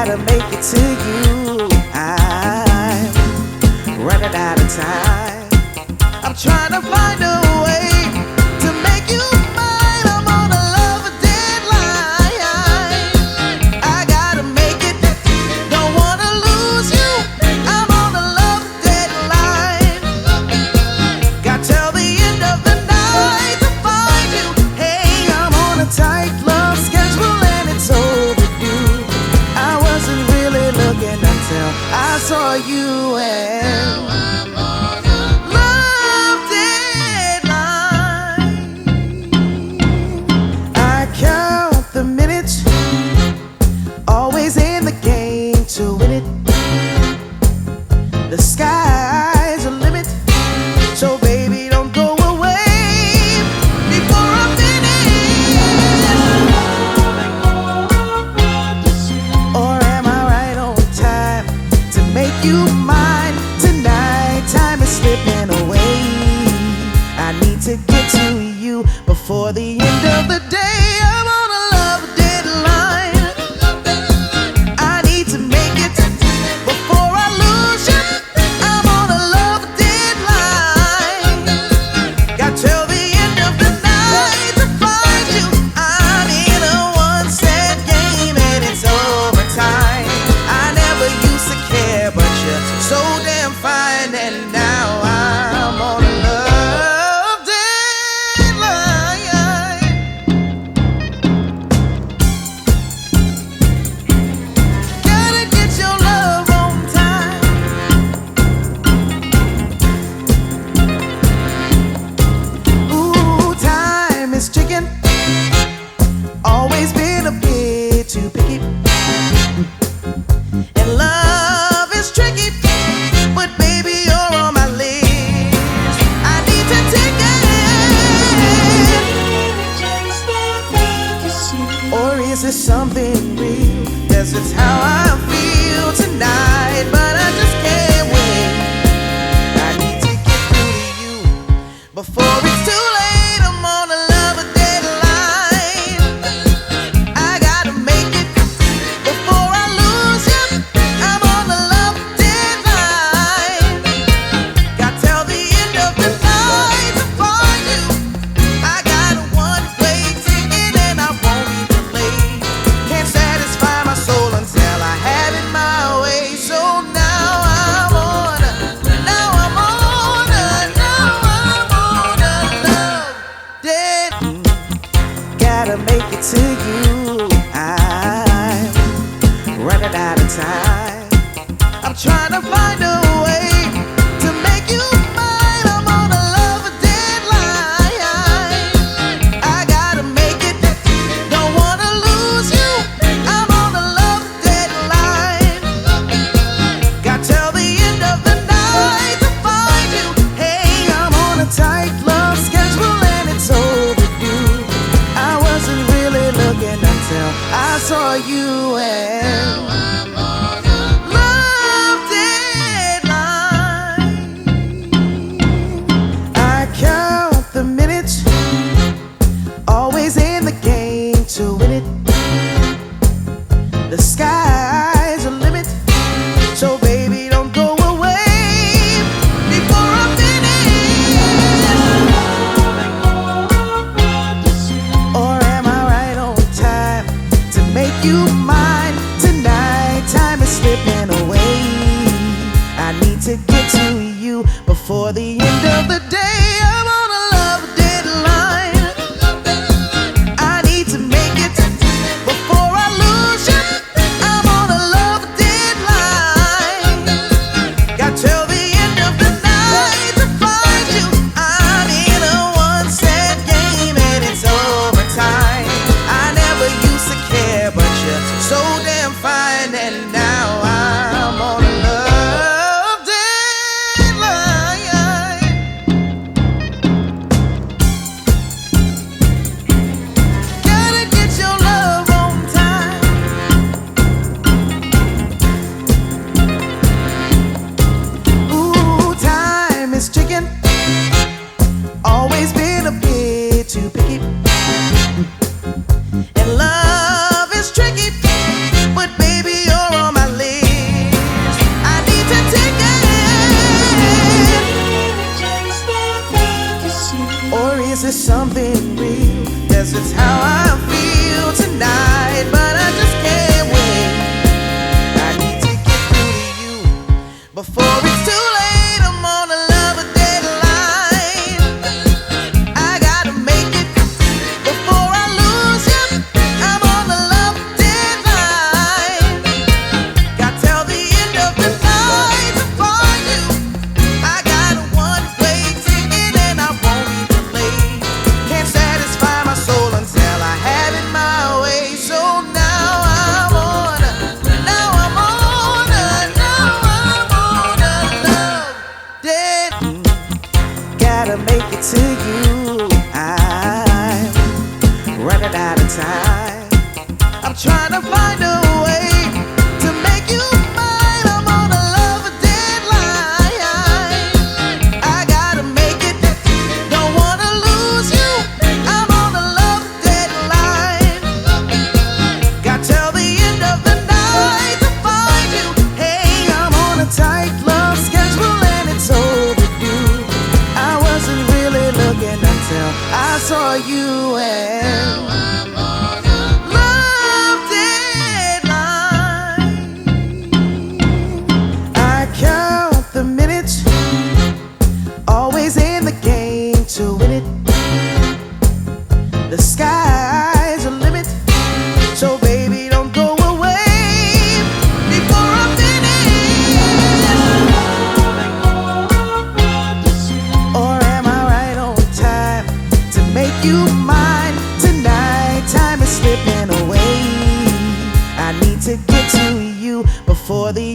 gotta make it to you. I'm running out of time. I'm trying to find a way to make you mine. I'm on a love deadline. I gotta make it, don't wanna lose you. I'm on a love deadline. Got till the end of the night to find you. Hey, I'm on a tight love schedule and it's overdue. I wasn't really looking until I saw you, and love deadline. I count the minutes, always in the game to win it. The sky's a limit, so baby don't go away before I'm finished. Or am I right on time to make you mine tonight? Time is slipping away. I need to get to you before the end of the day. I'm on a love deadline. I need to make it before I lose you. I'm on a love deadline. Got till the end of the night to find you. I'm in a one-set game and it's overtime. I never used to care, but you're so damn fine, and now I'm on a love deadline. Gotta get your love on time. Ooh, time is ticking. Always been a bit too picky. And love is tricky, but baby, you're on my list. I need to take it. Or is it something real? Guess it's how I feel tonight, but I just can't wait. I need to get through to you before it's too late. I'm on a love deadline. I gotta make it before I lose you. I'm on a love deadline. Got till the end of the night to find you. I got a one-way ticket and I won't be delayed. Can't satisfy my soul until I have it my way. So now I'm on a love dead. Gotta make it to you. I'm running out of time. I'm trying to find a way to make you mine. I'm on a love deadline. I gotta make it, don't wanna lose you. I'm on a love deadline. Got till the end of the night to find you. Hey, I'm on a tight love schedule and it's overdue. I wasn't really looking until I saw you, and love deadline. I count the minutes, always in the game to win it. The sky's a limit, so baby don't go away before I'm finished. Or am I right on time to make you mine tonight? Time is slipping away. I need to get to you before the end of the day. I'm on a love deadline. I need to make it before I lose you. I'm on a love deadline. Got till the end of the night to find you. I'm in a one-set game and it's overtime. I never used to care, but you're so for the